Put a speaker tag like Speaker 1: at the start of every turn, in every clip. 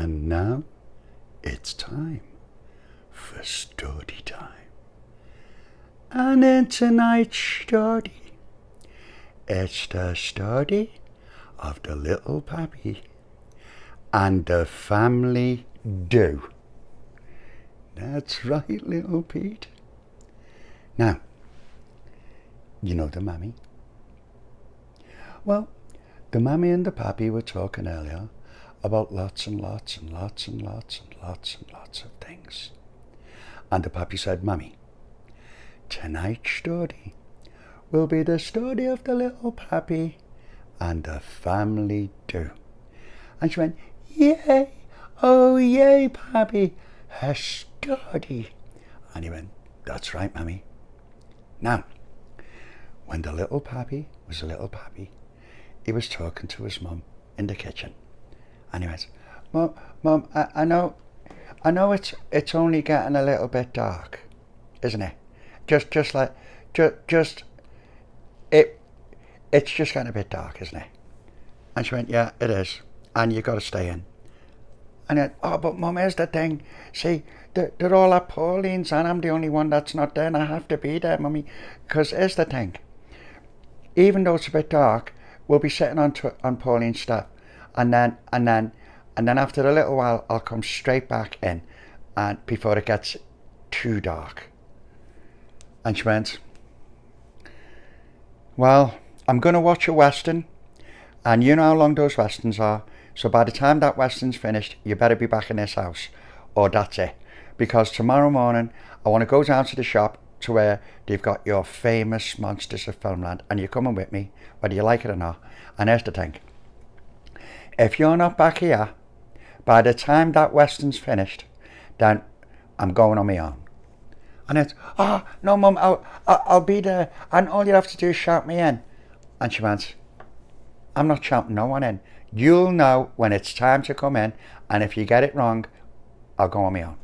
Speaker 1: And now it's time for Stordy time. And in tonight's Stordy, it's the story of the Little Papi and the family do. That's right, little Pete. Now, you know the mammy? Well, the mammy and the pappy were talking earlier about lots and lots and lots and lots and lots and lots of things. And the pappy said, Mammy, tonight's story will be the story of the little pappy and the family do. And she went, yay, oh yay, pappy, a story. And he went, that's right, Mammy. Now, when the little pappy was a little pappy, he was talking to his mum in the kitchen. And he went, Mum, I know it's only getting a little bit dark, isn't it? It's just getting a bit dark, isn't it? And she went, yeah, it is. And you got to stay in. And I went, oh, but Mum, here's the thing. See, they're all at Pauline's and I'm the only one that's not there and I have to be there, Mummy. Because here's the thing. Even though it's a bit dark, we'll be sitting on Pauline's step. And then after a little while, I'll come straight back in and before it gets too dark. And she went, well, I'm going to watch a Western. And you know how long those Westerns are. So by the time that Western's finished, you better be back in this house. Or that's it. Because tomorrow morning, I want to go down to the shop to where they've got your famous Monsters of Filmland. And you're coming with me, whether you like it or not. And here's the thing. If you're not back here, by the time that Western's finished, then I'm going on my own. And it's, oh, no, Mum, I'll be there. And all you have to do is shout me in. And she went, I'm not shouting no one in. You'll know when it's time to come in. And if you get it wrong, I'll go on my own.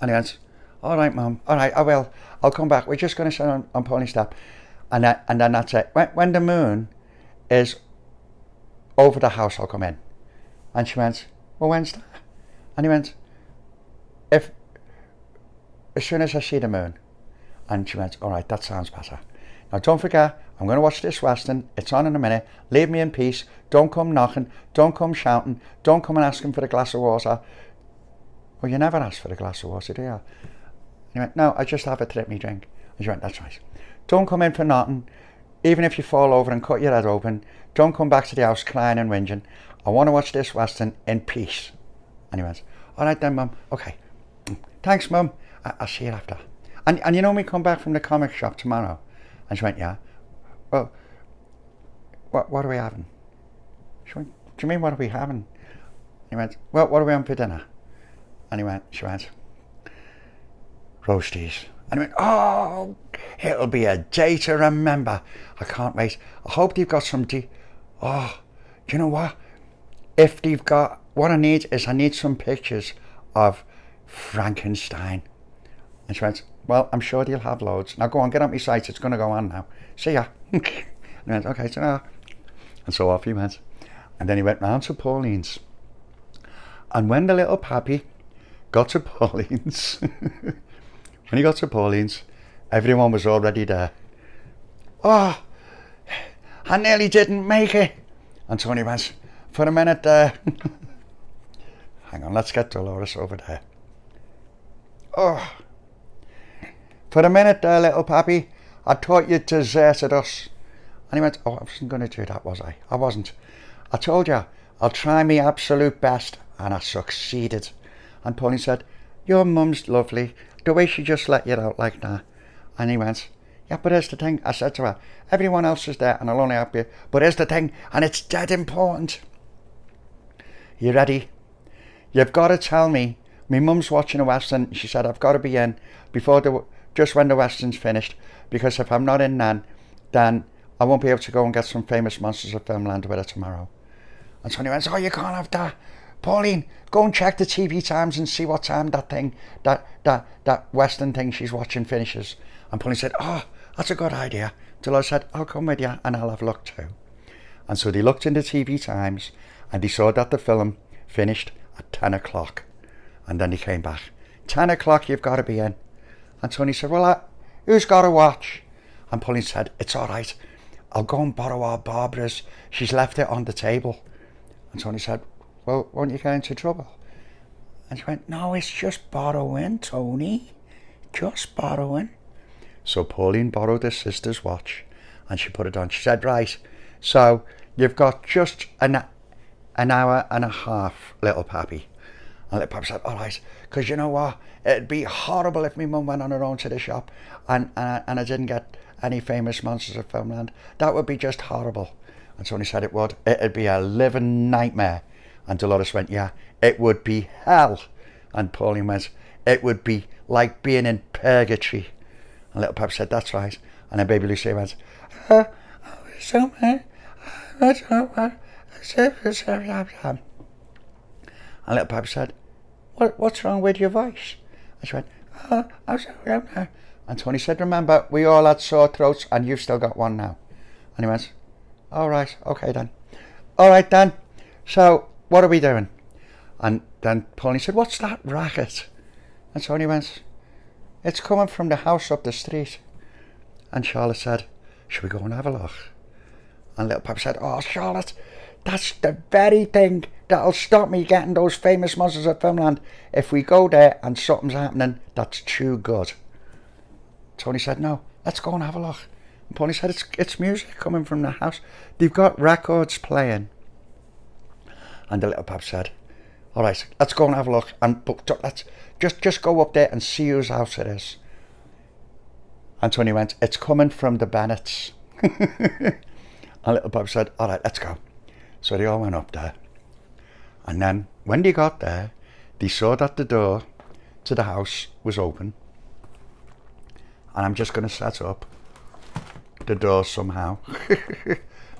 Speaker 1: And he went, all right, Mum. All right, I will. I'll come back. We're just going to sit on Pauline's step. And then that's it. When the moon is over the house, I'll come in. And she went, well, when's that? And he went, as soon as I see the moon. And she went, all right, that sounds better. Now don't forget, I'm going to watch this Western. It's on in a minute. Leave me in peace. Don't come knocking. Don't come shouting. Don't come and asking for a glass of water. Well, you never ask for a glass of water, do you? And he went, no, I just have a trip me drink. And she went, that's right. Don't come in for nothing. Even if you fall over and cut your head open, don't come back to the house crying and whinging. I want to watch this Western in peace. And he went, all right then, Mum. Okay. Thanks, Mum. I'll see you after. And you know me come back from the comic shop tomorrow? And she went, yeah. Well, what are we having? She went, do you mean what are we having? He went, well, what are we having for dinner? And she went, roasties. And he went, oh, it'll be a day to remember. I can't wait. I hope they've got some oh, do you know what? If they've got, what I need some pictures of Frankenstein. And she went, well, I'm sure they'll have loads. Now go on, get on my site. It's going to go on now. See ya. And he went, okay, ta-ra. And so off he went. And then he went round to Pauline's. And when the little pappy got to Pauline's, when he got to Pauline's, everyone was already there. Oh, I nearly didn't make it. And Tony went, for a minute there. Hang on, let's get Delores over there. Oh, for a minute there, little pappy, I thought you'd deserted us. And he went, oh, I wasn't going to do that, was I? I wasn't. I told you, I'll try my absolute best. And I succeeded. And Pauline said, your mum's lovely. The way she just let you out like that. And he went, yeah, but here's the thing. I said to her, everyone else is there and I'll only help you. But here's the thing, and it's dead important. You ready? You've got to tell me. My mum's watching a Western. She said, I've got to be in before just when the Western's finished. Because if I'm not in then I won't be able to go and get some famous Monsters of Filmland with her tomorrow. And Sonny went, oh, you can't have that. Pauline, go and check the TV times and see what time that Western thing she's watching finishes. And Pauline said, oh, that's a good idea. Delores said, I'll come with you and I'll have a look too. And so they looked in the TV times and they saw that the film finished at 10 o'clock. And then he came back. 10 o'clock, you've got to be in. And Tony said, well, who's got a watch? And Pauline said, it's all right. I'll go and borrow our Barbara's. She's left it on the table. And Tony said, well, won't you get into trouble? And she went, no, it's just borrowing, Tony. Just borrowing. So Pauline borrowed her sister's watch and she put it on. She said, right, so you've got just an hour and a half, Little Papi. And Little Papi said, all right, because you know what? It'd be horrible if my mum went on her own to the shop and I didn't get any famous monsters of Filmland. That would be just horrible. And Tony said it would. It'd be a living nightmare. And Delores went, yeah, it would be hell. And Pauline went, it would be like being in purgatory. And Little Papi said, that's right. And then baby Lucia went, and Little Papi said, what's wrong with your voice? And she went, I'm sorry. And Tony said, remember, we all had sore throats and you've still got one now. And he went, all right, okay then. All right then, so what are we doing? And then Pauline said, what's that racket? And Tony went, it's coming from the house up the street. And Charlotte said, should we go and have a look? And Little Papi said, oh, Charlotte, that's the very thing that'll stop me getting those famous monsters of Filmland. If we go there and something's happening, that's too good. Tony said, no, let's go and have a look. And Pauline said, it's music coming from the house. They've got records playing. And the Little Papi said, all right, let's go and have a look. And let's just go up there and see whose house it is. And Tony went, it's coming from the Bennetts. And Little Papi said, all right, let's go. So they all went up there. And then when they got there, they saw that the door to the house was open. And I'm just going to set up the door somehow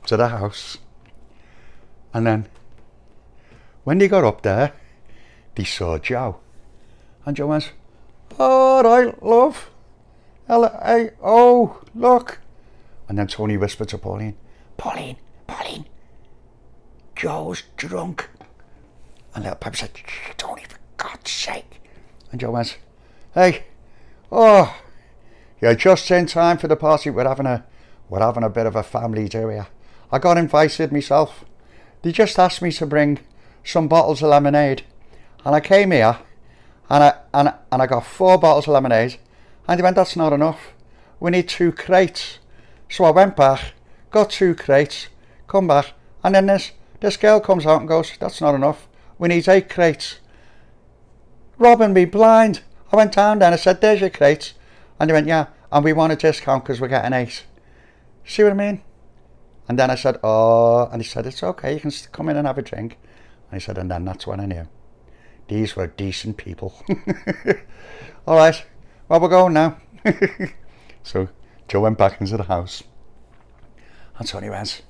Speaker 1: to the house. And then when they got up there, they saw Joe. And Joe went, all right, love. Hey, oh, look. And then Tony whispered to Pauline, Pauline, Joe's drunk. And Little Papi said, Tony, for God's sake. And Joe went, hey, oh, you're just in time for the party. We're having a bit of a family do here. I got invited myself. They just asked me to bring some bottles of lemonade. And I came here and I got 4 bottles of lemonade. And they went, that's not enough. We need 2 crates. So I went back, got 2 crates, come back, and then this girl comes out and goes, that's not enough. We need 8 crates. Robbing me blind. I went down there and I said, there's your crates. And they went, yeah, and we want a discount because we're getting 8. See what I mean? And then I said, oh, and he said, it's okay, you can come in and have a drink. And he said, and then that's when I knew. These were decent people. All right, well, we're going now. So Joe went back into the house. And Tony went,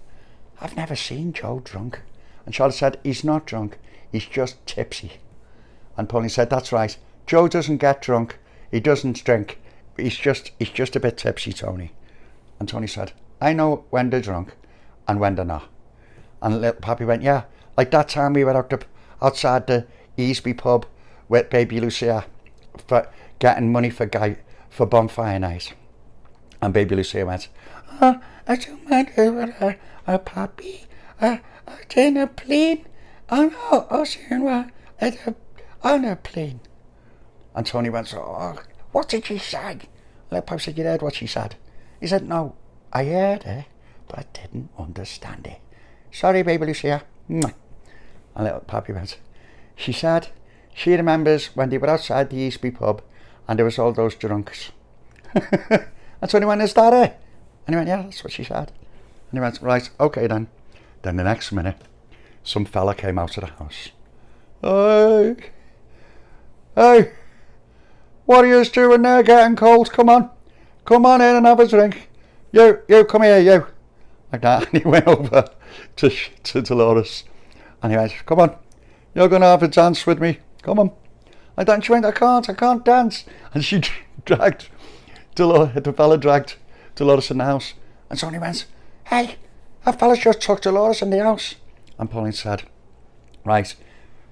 Speaker 1: I've never seen Joe drunk. And Charlotte said, he's not drunk, he's just tipsy. And Pauline said, that's right, Joe doesn't get drunk, he doesn't drink, he's just a bit tipsy, Tony. And Tony said, I know when they're drunk and when they're not. And Little Papi went, yeah, like that time we were outside the Easby pub with baby Lucia for getting money for bonfire night. And baby Lucia went, I don't mind a Papi, in a plane. Oh no, I was saying what? On a plane. And Tony went, oh, what did she say? Little Papi said, you heard what she said? He said, no, I heard her, but I didn't understand it. Sorry, baby Lucia. And Little Papi went, she said she remembers when they were outside the Eastby pub and there was all those drunks. And Tony went, is that it? And he went, yeah, that's what she said. And he went, right, okay then. Then the next minute, some fella came out of the house. Hey, what are you doing there getting cold? Come on in and have a drink. You, come here, you. Like that. And he went over to Delores. And he went, come on, you're going to have a dance with me. Come on. Like that. And she went, I can't dance. And she dragged Delores, the fella dragged Delores in the house. And Tony went, hey, that fella's just took Delores in the house. And Pauline said, right,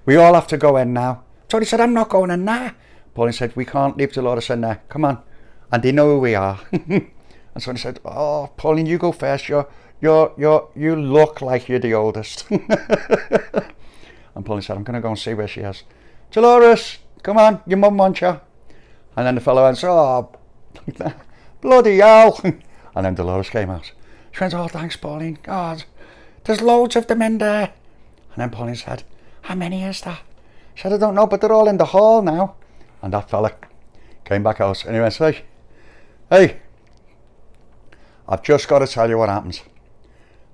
Speaker 1: We all have to go in now. Stordy said, I'm not going in there. Pauline said, we can't leave Delores in there. Come on. And they know who we are. And Stordy said, oh, Pauline, you go first. You look like you're the oldest. And Pauline said, I'm going to go and see where she is. Delores, come on, your mum wants you. And then the fellow went, oh, bloody hell. And then Delores came out. She went, oh, thanks, Pauline. God, there's loads of them in there. And then Pauline said, how many is that? She said, I don't know, but they're all in the hall now. And that fella came back out and he went, hey, I've just got to tell you what happens.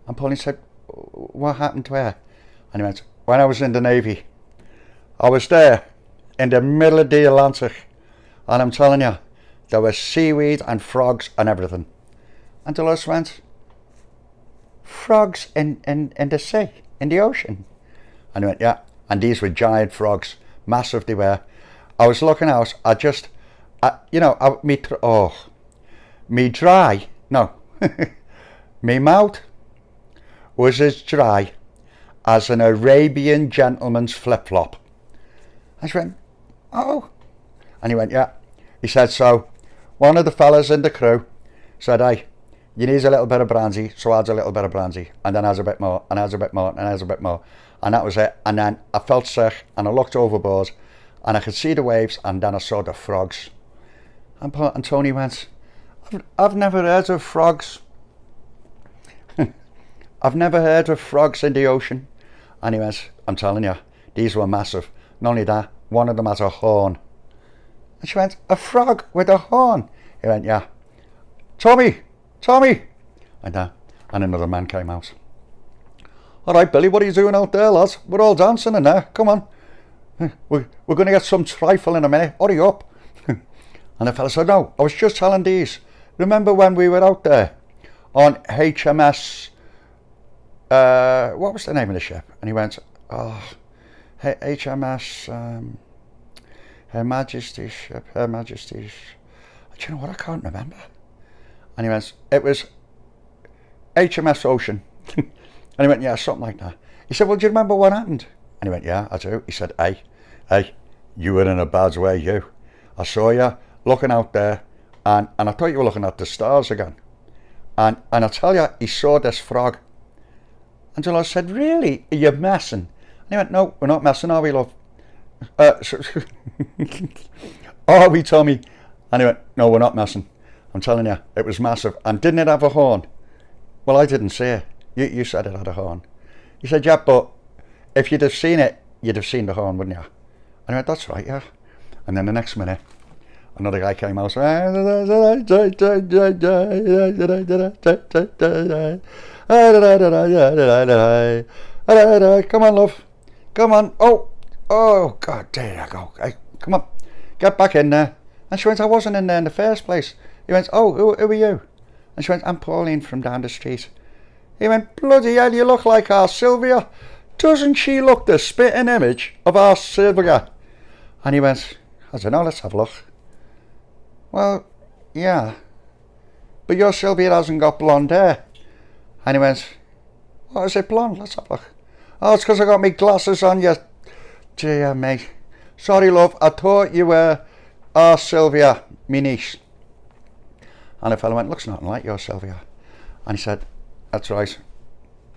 Speaker 1: And Pauline said, what happened where? And he went, when I was in the Navy, I was there in the middle of the Atlantic, and I'm telling you, there was seaweed and frogs and everything. And Delores went, frogs in the sea, in the ocean? And he went, yeah. And these were giant frogs, massive they were. I was looking out, me mouth was as dry as an Arabian gentleman's flip-flop. I just went, oh. And he went, yeah. He said, so one of the fellas in the crew said, hey, you need a little bit of brandy, so adds a little bit of brandy, and then adds a bit more, and adds a bit more, and adds a bit more. And that was it. And then I felt sick, and I looked overboard, and I could see the waves, and then I saw the frogs. And Tony went, I've never heard of frogs. I've never heard of frogs in the ocean. And he went, I'm telling you, these were massive. Not only that, one of them has a horn. And she went, a frog with a horn? He went, yeah. Tommy! And another man came out. All right, Billy, what are you doing out there, lads? We're all dancing in there. Come on. We're going to get some trifle in a minute. Hurry up. And the fella said, no, I was just telling these. Remember when we were out there on HMS, what was the name of the ship? And he went, oh, HMS, Her Majesty's ship, Her Majesty's. Do you know what? I can't remember. And he went, it was HMS Ocean. And he went, yeah, something like that. He said, well, do you remember what happened? And he went, yeah, I do. He said, hey, you were in a bad way, you. I saw you looking out there, and I thought you were looking at the stars again. And I tell you, he saw this frog. And Delores said, really? Are you messing? And he went, no, we're not messing, are we, love? Are we, Tommy? And he went, no, we're not messing. I'm telling you, it was massive. And didn't it have a horn? Well, I didn't see it. You said it had a horn. He said, yeah, but if you'd have seen it, you'd have seen the horn, wouldn't you? And I went, that's right, yeah. And then the next minute, another guy came out. Come on, love. Come on. Oh, God, there you go. Hey, come on. Get back in there. And she went, I wasn't in there in the first place. He went, oh, who are you? And she went, I'm Pauline from down the street. He went, bloody hell, you look like our Sylvia. Doesn't she look the spitting image of our Sylvia? And he went, I don't know, let's have a look. Well, yeah. But your Sylvia hasn't got blonde hair. And he went, what is it, blonde? Let's have a look. Oh, it's because I got my glasses on, you dear mate. Sorry, love, I thought you were our Sylvia, me niece. And the fellow went, looks nothing like your Sylvia. And he said, that's right,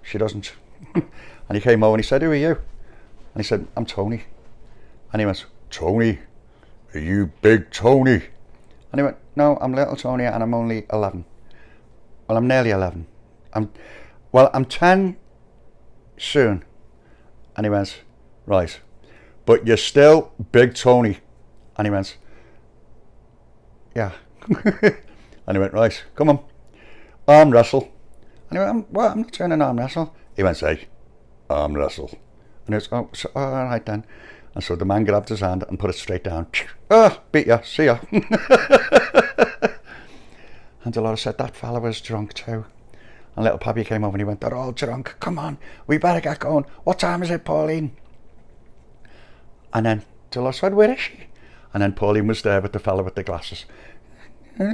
Speaker 1: she doesn't. And he came over and he said, who are you? And he said, I'm Tony. And he went, Tony? Are you big Tony? And he went, no, I'm little Tony and I'm only 11. Well, I'm nearly 11. I'm 10 soon. And he went, right, but you're still big Tony. And he went, yeah. And he went, right, come on, arm wrestle. And he went, I'm not doing an arm wrestle. He went, say, arm wrestle. And he was, oh, so, all right then. And so the man grabbed his hand and put it straight down. Beat ya, see ya. And Delores said, that fella was drunk too. And Little Papi came over and he went, they're all drunk. Come on, we better get going. What time is it, Pauline? And then Delores said, where is she? And then Pauline was there with the fella with the glasses. I've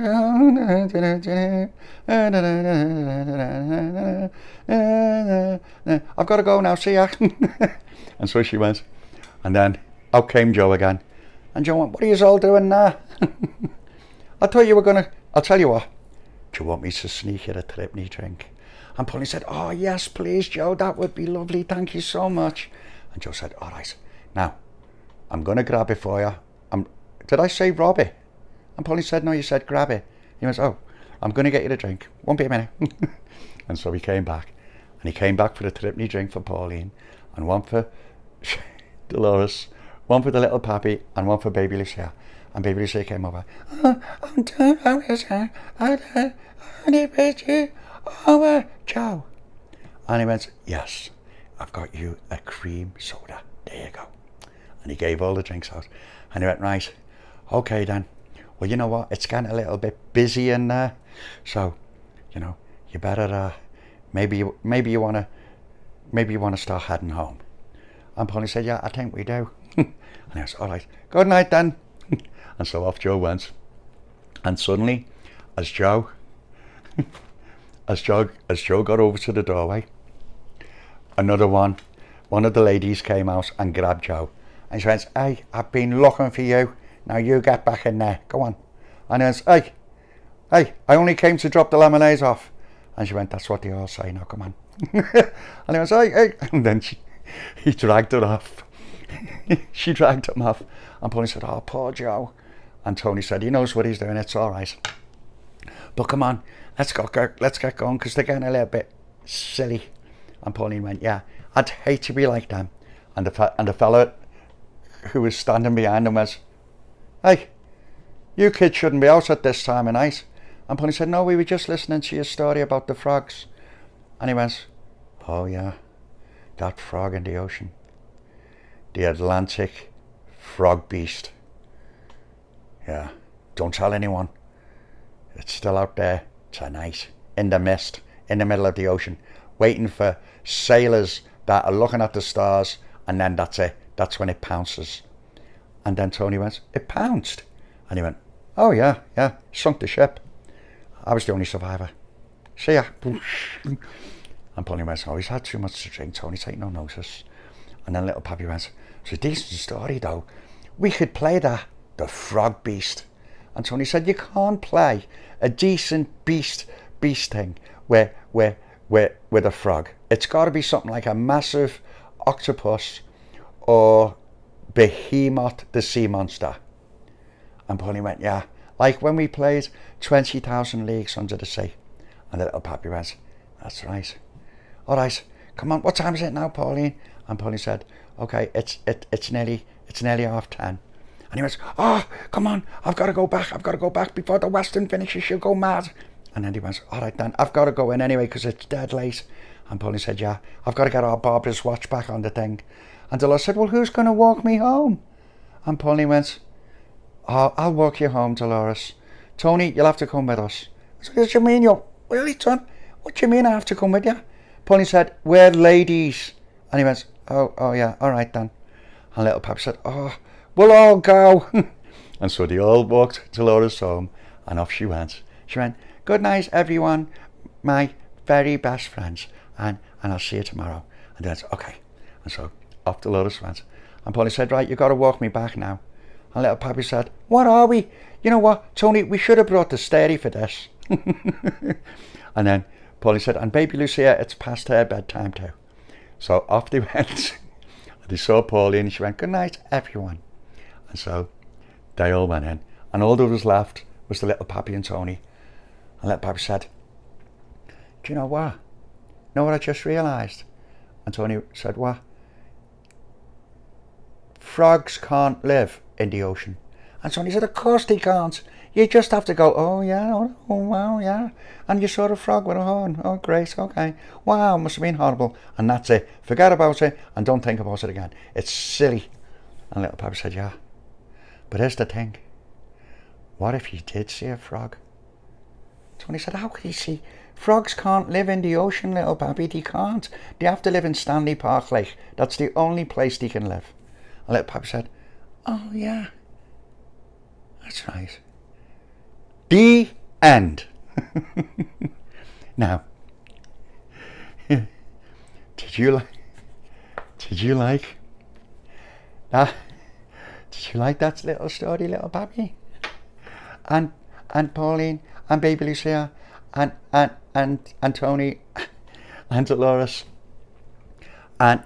Speaker 1: got to go now, see ya. And so she went. And then out came Joe again. And Joe went, what are you all doing now? I thought you were going to... I'll tell you what. Do you want me to sneak you a Tripney drink? And Pauline said, oh, yes, please, Joe. That would be lovely. Thank you so much. And Joe said, all right. Now, I'm going to grab it for you. Did I say rob it? And Pauline said, no, you said grab it. He went, oh, I'm going to get you the drink. Won't be a minute. And so he came back. And he came back for the Tripney drink for Pauline. And one for Delores. One for the little Papi. And one for baby Lucia. And baby Lucia came over. Oh, Joe. And he went, yes, I've got you a cream soda. There you go. And he gave all the drinks out. And he went, right, okay then. Well, you know what? It's getting a little bit busy in there. So, you know, you better, maybe you want to start heading home. And Pauline said, yeah, I think we do. And he was, all right, good night then. And so off Joe went. And suddenly, as Joe got over to the doorway, another one of the ladies came out and grabbed Joe. And she went, hey, I've been looking for you. Now you get back in there. Go on. And he went, hey, I only came to drop the lemonades off. And she went, that's what they all say. Now come on. And he went, hey. And then he dragged her off. She dragged him off. And Pauline said, oh, poor Joe. And Tony said, he knows what he's doing. It's all right. But come on, let's get going, because they're getting a little bit silly. And Pauline went, yeah, I'd hate to be like them. And the fella who was standing behind him was, hey, you kids shouldn't be out at this time of night. And Pauline said, no, we were just listening to your story about the frogs. And he went, oh yeah, that frog in the ocean. The Atlantic frog beast. Yeah, don't tell anyone. It's still out there tonight, in the mist, in the middle of the ocean, waiting for sailors that are looking at the stars, and then that's it. That's when it pounces. And then Tony went, it pounced? And he went, oh yeah, sunk the ship. I was the only survivor. See ya. And Pauline went, oh, he's had too much to drink, Tony, take no notice. And then Little Papi went, it's a decent story though. We could play that, the frog beast. And Tony said, you can't play a decent beast thing with a frog. It's got to be something like a massive octopus or Behemoth the sea monster. And Pauline went, yeah, like when we played 20,000 Leagues Under the Sea. And the Little Papi went, that's right. All right, come on, what time is it now, Pauline? And Pauline said, okay, it's nearly 10:30. And he went, oh, come on, I've got to go back before the Western finishes, she'll go mad. And then he went, all right then, I've got to go in anyway because it's dead late. And Pauline said, yeah, I've got to get our Barbara's watch back on the thing. And Delores said, well, who's going to walk me home? And Pauline went, oh, I'll walk you home, Delores. Tony, you'll have to come with us. I said, what do you mean you're really, son? What do you mean I have to come with you? Pauline said, we're ladies. And he went, oh yeah, all right then. And Little Papi said, oh, we'll all go. And so they all walked Delores home, and off she went. She went, good night, everyone, my very best friends, and I'll see you tomorrow. And they went, okay. And so off Delores went. And Pauline said, right, you got to walk me back now. And Little Papi said, what are we? You know what, Tony, we should have brought the Stordy for this. And then Pauline said, and baby Lucia, it's past her bedtime too. So off they went. They saw Pauline, and she went, good night, everyone. And so they all went in. And all that was left was the Little Papi and Tony. And Little Papi said, do you know what? You know what I just realised? And Tony said, what? Frogs can't live in the ocean. And Tony said, of course they can't. You just have to go, oh yeah, oh wow, yeah. And you saw a frog with a horn. Oh great, okay. Wow, must have been horrible. And that's it. Forget about it and don't think about it again. It's silly. And Little Papi said, yeah. But here's the thing. What if you did see a frog? Tony said, how could he see? Frogs can't live in the ocean, Little Papi. They can't. They have to live in Stanley Park Lake. That's the only place they can live. And Little Papi said, oh yeah. That's right. The end. Now, did you like Ah, did you like that little story, Little Papi? And Pauline and baby Lucia and Tony and Delores. And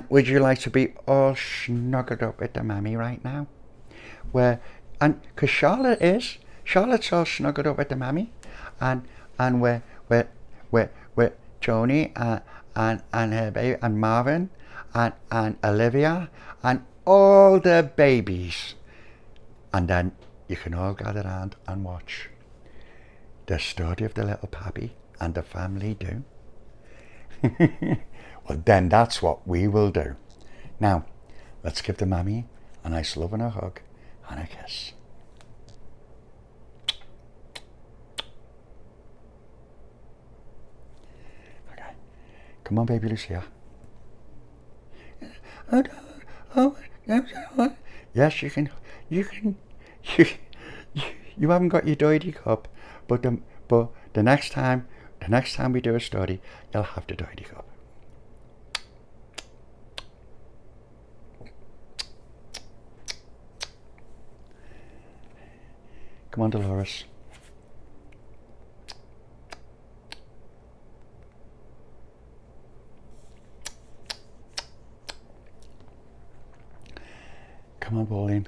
Speaker 1: would you like to be all snuggled up with the mammy right now? Where and because Charlotte's all snuggled up with the mammy, and and where Tony and her baby and Marvin and Olivia and all the babies, and then you can all gather around and watch the story of the little Papi and the family do. Well, then that's what we will do. Now, let's give the mammy a nice love and a hug and a kiss. Okay. Come on, baby Lucia. Yes, you can. You can. You, you haven't got your doity cup, but the next time we do a story, you'll have the doity cup. Come on, Delores. Come on, Pauline.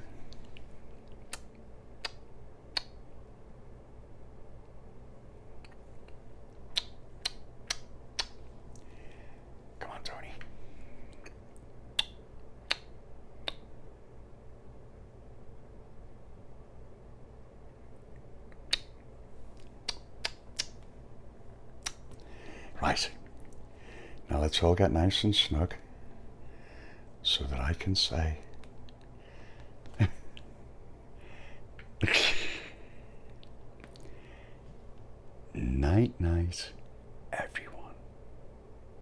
Speaker 1: Come on, Tony. Right. Now let's all get nice and snug so that I can say night night.